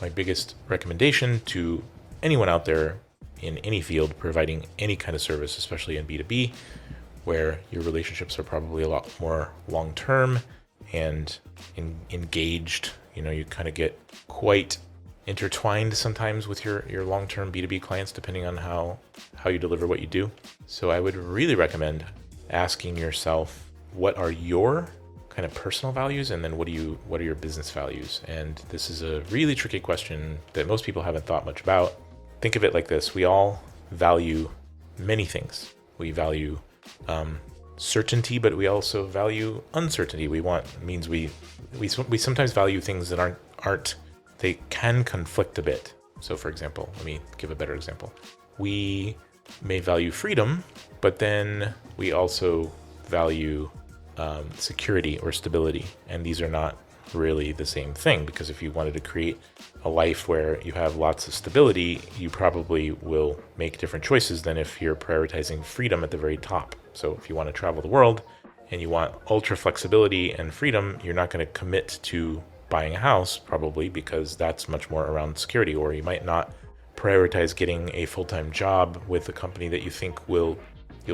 my biggest recommendation to anyone out there in any field providing any kind of service, especially in B2B, where your relationships are probably a lot more long-term and engaged. You kind of get quite intertwined sometimes with your long-term B2B clients, depending on how you deliver what you do. So I would really recommend asking yourself, what are your kind of personal values, and then what are your business values? And this is a really tricky question that most people haven't thought much about. Think of it like this: we all value many things. We value certainty, but we also value uncertainty. We sometimes value things that aren't they can conflict a bit. So for example, let me give a better example. We may value freedom, but then we also value security or stability. And these are not really the same thing, because if you wanted to create a life where you have lots of stability, you probably will make different choices than if you're prioritizing freedom at the very top. So if you want to travel the world and you want ultra flexibility and freedom, you're not going to commit to buying a house, probably, because that's much more around security. Or you might not prioritize getting a full-time job with a company that you think you'll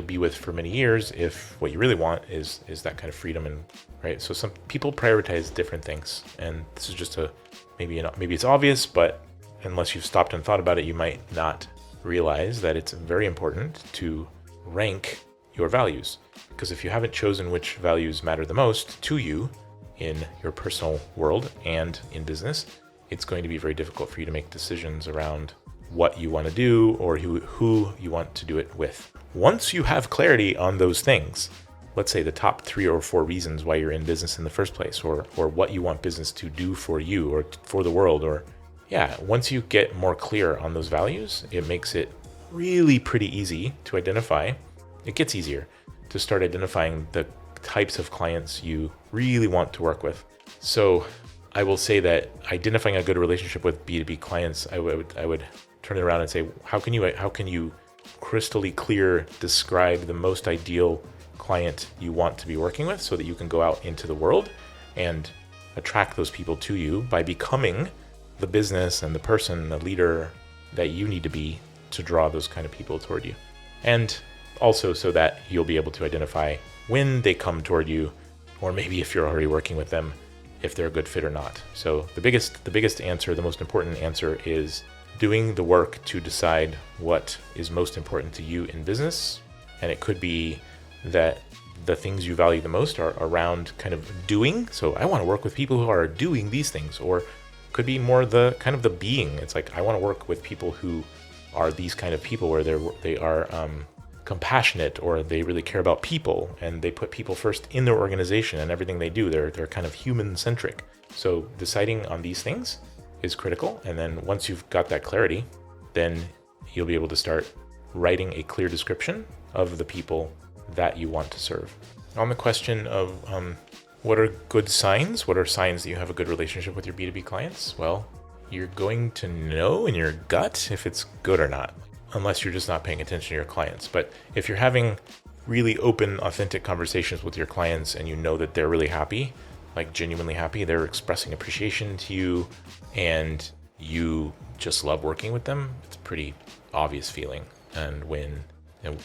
be with for many years, if what you really want is that kind of freedom. And right, so some people prioritize different things, and this is just maybe it's obvious, but unless you've stopped and thought about it, you might not realize that it's very important to rank your values, because if you haven't chosen which values matter the most to you in your personal world and in business, it's going to be very difficult for you to make decisions around what you want to do or who you want to do it with. Once you have clarity on those things, let's say the top 3 or 4 reasons why you're in business in the first place, or what you want business to do for you or for the world, once you get more clear on those values, it makes it really pretty easy to identify. It gets easier to start identifying the types of clients you really want to work with. So I will say that identifying a good relationship with B2B clients, I would turn it around and say, how can you crystally clear describe the most ideal client you want to be working with, so that you can go out into the world and attract those people to you by becoming the business and the person, the leader that you need to be to draw those kind of people toward you. And also so that you'll be able to identify when they come toward you, or maybe if you're already working with them, if they're a good fit or not. So the biggest answer, the most important answer, is doing the work to decide what is most important to you in business. And it could be that the things you value the most are around kind of doing. So I want to work with people who are doing these things, or could be more the kind of the being. It's like, I want to work with people who are these kind of people, where they are compassionate, or they really care about people, and they put people first in their organization and everything they do. They're kind of human centric. So deciding on these things is critical. And then once you've got that clarity, then you'll be able to start writing a clear description of the people that you want to serve. On the question of what are good signs? What are signs that you have a good relationship with your B2B clients? Well, you're going to know in your gut if it's good or not, unless you're just not paying attention to your clients. But if you're having really open, authentic conversations with your clients, and you know that they're really happy, like genuinely happy, they're expressing appreciation to you, and you just love working with them, it's a pretty obvious feeling. And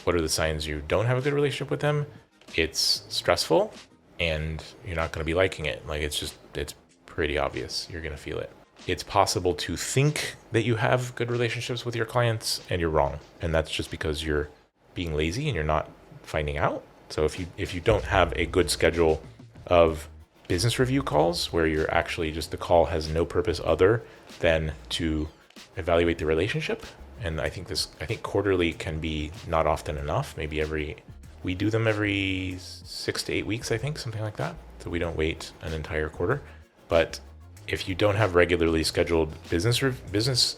what are the signs you don't have a good relationship with them? It's stressful, and you're not going to be liking it. Like, it's pretty obvious. You're going to feel it. It's possible to think that you have good relationships with your clients, and you're wrong. And that's just because you're being lazy and you're not finding out. So if you don't have a good schedule of business review calls, where you're actually just, the call has no purpose other than to evaluate the relationship. And I think quarterly can be not often enough. We do them every 6 to 8 weeks, I think, something like that. So we don't wait an entire quarter. But if you don't have regularly scheduled business,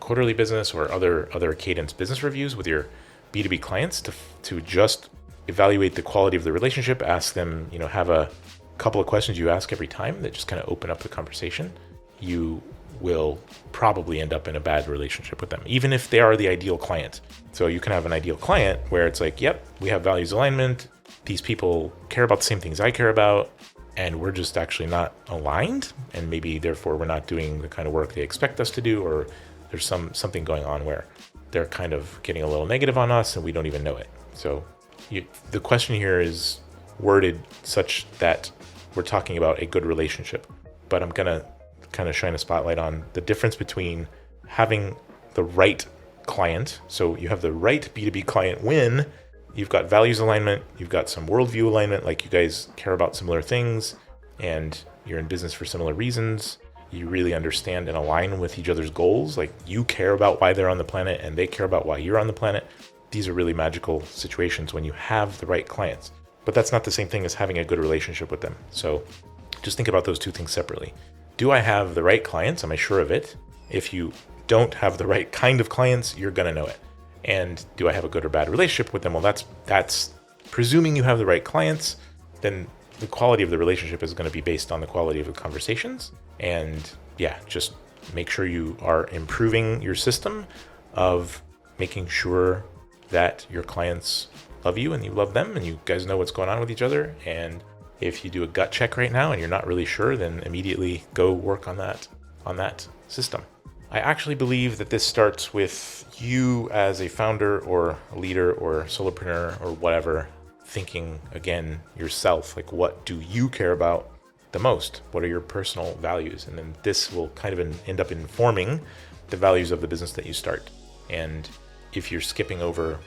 quarterly business or other cadence business reviews with your B2B clients to just evaluate the quality of the relationship, ask them, have a couple of questions you ask every time that just kind of open up the conversation, you will probably end up in a bad relationship with them, even if they are the ideal client. So you can have an ideal client where it's like, yep, we have values alignment. These people care about the same things I care about. and we're just actually not aligned, and maybe therefore we're not doing the kind of work they expect us to do, or there's something going on where they're kind of getting a little negative on us and we don't even know it. So the question here is worded such that we're talking about a good relationship, but I'm gonna kind of shine a spotlight on the difference between having the right client. So you have the right B2B client when you've got values alignment, you've got some worldview alignment, like you guys care about similar things and you're in business for similar reasons. You really understand and align with each other's goals. Like you care about why they're on the planet and they care about why you're on the planet. These are really magical situations when you have the right clients. But that's not the same thing as having a good relationship with them. So just think about those two things separately. Do I have the right clients? Am I sure of it? If you don't have the right kind of clients, you're going to know it. And do I have a good or bad relationship with them? Well, that's presuming you have the right clients, then the quality of the relationship is going to be based on the quality of the conversations. And yeah, just make sure you are improving your system of making sure that your clients love you and you love them and you guys know what's going on with each other. And if you do a gut check right now and you're not really sure, then immediately go work on that system. I actually believe that this starts with you as a founder or a leader or solopreneur or whatever, thinking again yourself, like what do you care about the most? What are your personal values? And then this will kind of end up informing the values of the business that you start. And if you're skipping over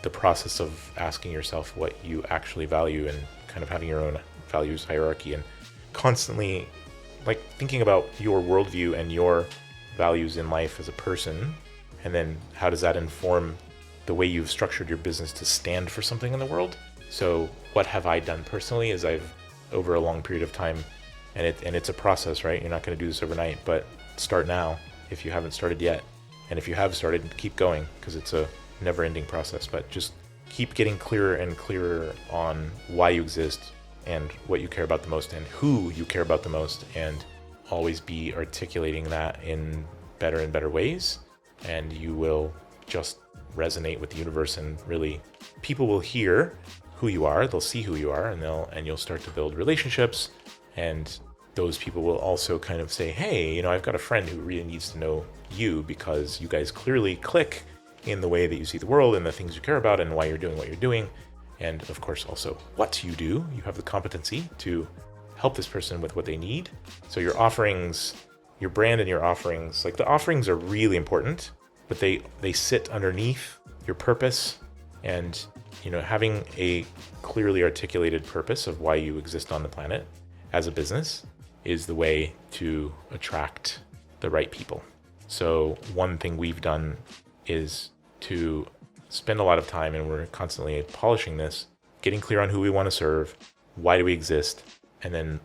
the process of asking yourself what you actually value and kind of having your own values hierarchy and constantly like thinking about your worldview and your values in life as a person, and then how does that inform the way you've structured your business to stand for something in the world? So what have I done personally is I've, over a long period of time, and it's a process, right? You're not going to do this overnight, but start now if you haven't started yet. And if you have started, keep going, because it's a never-ending process. But just keep getting clearer and clearer on why you exist and what you care about the most and who you care about the most, and always be articulating that in better and better ways, and you will just resonate with the universe, and really people will hear who you are, they'll see who you are, and you'll start to build relationships, and those people will also kind of say, hey, I've got a friend who really needs to know you because you guys clearly click in the way that you see the world and the things you care about and why you're doing what you're doing. And of course also what you do. You have the competency to help this person with what they need. So your offerings, your brand and your offerings, like the offerings are really important, but they sit underneath your purpose. And having a clearly articulated purpose of why you exist on the planet as a business is the way to attract the right people. So one thing we've done is to spend a lot of time, and we're constantly polishing this, getting clear on who we want to serve, why do we exist, and then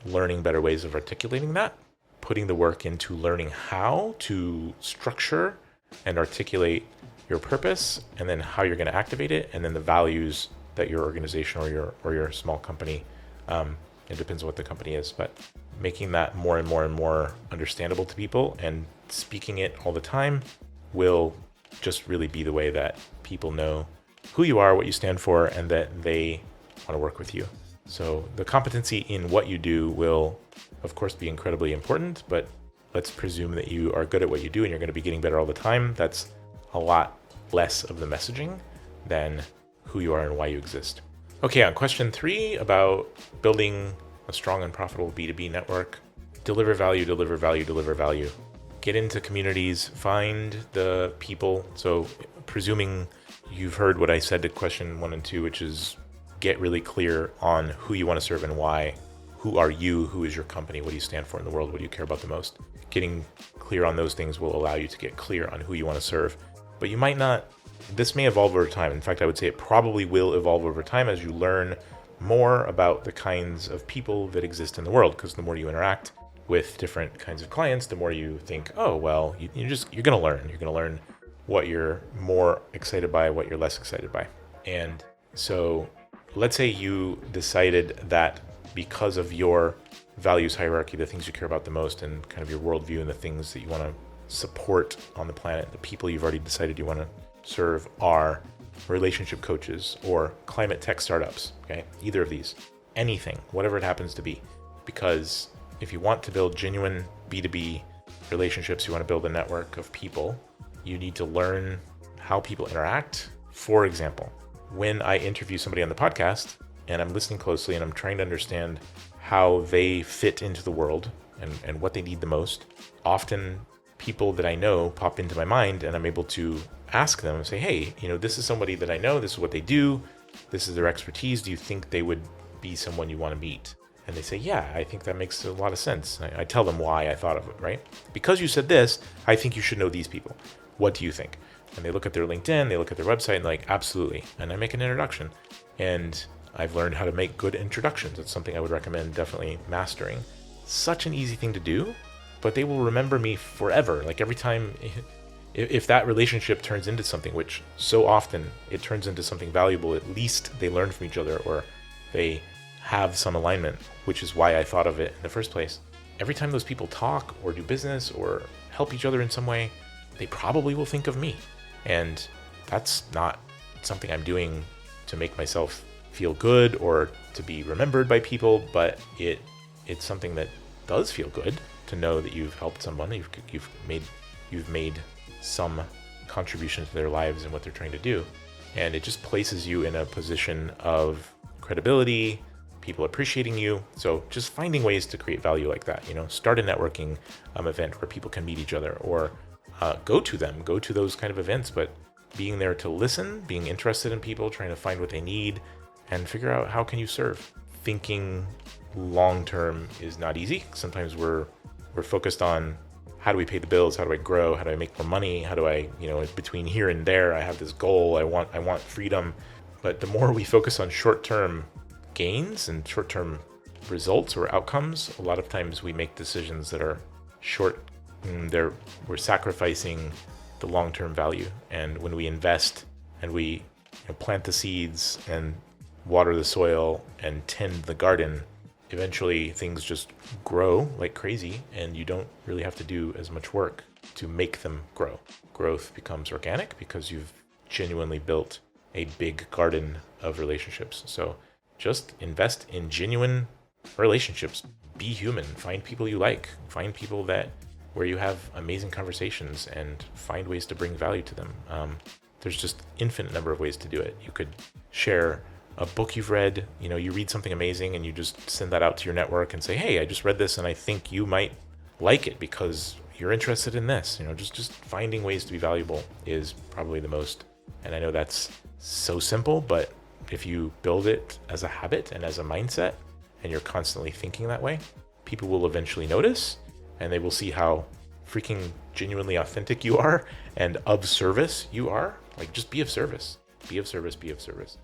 learning better ways of articulating that, putting the work into learning how to structure and articulate your purpose, and then how you're going to activate it, and then the values that your organization or your small company, it depends on what the company is, but making that more and more and more understandable to people and speaking it all the time will just really be the way that people know who you are, what you stand for, and that they want to work with you. So the competency in what you do will, of course, be incredibly important, but let's presume that you are good at what you do and you're going to be getting better all the time. That's a lot less of the messaging than who you are and why you exist. Okay, on question 3 about building a strong and profitable B2B network, deliver value, deliver value, deliver value. Get into communities, find the people. So presuming you've heard what I said to question 1 and 2, which is get really clear on who you want to serve and why. Who are you? Who is your company? What do you stand for in the world? What do you care about the most? Getting clear on those things will allow you to get clear on who you want to serve. But you might not, this may evolve over time. In fact, I would say it probably will evolve over time as you learn more about the kinds of people that exist in the world, because the more you interact with different kinds of clients, the more you think, oh, well, you're going to learn. You're going to learn what you're more excited by, what you're less excited by. And so let's say you decided that because of your values hierarchy, the things you care about the most, and kind of your worldview and the things that you want to support on the planet, the people you've already decided you want to serve are relationship coaches or climate tech startups, okay? Either of these. anything, whatever it happens to be. Because if you want to build genuine B2B relationships, you want to build a network of people, you need to learn how people interact. For example, when I interview somebody on the podcast and I'm listening closely and I'm trying to understand how they fit into the world and what they need the most, often people that I know pop into my mind and I'm able to ask them and say, hey, this is somebody that I know, this is what they do, this is their expertise. Do you think they would be someone you want to meet? And they say, yeah, I think that makes a lot of sense. I tell them why I thought of it, right? Because you said this, I think you should know these people. What do you think? And they look at their LinkedIn, they look at their website, and like, absolutely. And I make an introduction. And I've learned how to make good introductions. It's something I would recommend definitely mastering. Such an easy thing to do, but they will remember me forever. Like every time, if that relationship turns into something, which so often it turns into something valuable, at least they learn from each other or they have some alignment, which is why I thought of it in the first place. Every time those people talk or do business or help each other in some way, they probably will think of me. And that's not something I'm doing to make myself feel good or to be remembered by people, but it's something that does feel good to know that you've helped someone, you've made some contribution to their lives and what they're trying to do. And it just places you in a position of credibility, people appreciating you. So just finding ways to create value like that, start a networking event where people can meet each other, or go to those kind of events, but being there to listen, being interested in people, trying to find what they need and figure out how can you serve. Thinking long-term is not easy. Sometimes we're focused on how do we pay the bills? How do I grow? How do I make more money? How do I, between here and there, I have this goal. I want freedom. But the more we focus on short-term gains and short-term results or outcomes, a lot of times we make decisions that are short. We're sacrificing the long-term value. And when we invest and we plant the seeds and water the soil and tend the garden, eventually things just grow like crazy and you don't really have to do as much work to make them grow. Growth becomes organic because you've genuinely built a big garden of relationships. So just invest in genuine relationships. Be human. Find people you like. Find people where you have amazing conversations and find ways to bring value to them. There's just infinite number of ways to do it. You could share a book you've read, you read something amazing and you just send that out to your network and say, hey, I just read this and I think you might like it because you're interested in this. Just finding ways to be valuable is probably the most. And I know that's so simple, but if you build it as a habit and as a mindset and you're constantly thinking that way, people will eventually notice and they will see how freaking genuinely authentic you are and of service you are. Like, just be of service. Be of service, be of service.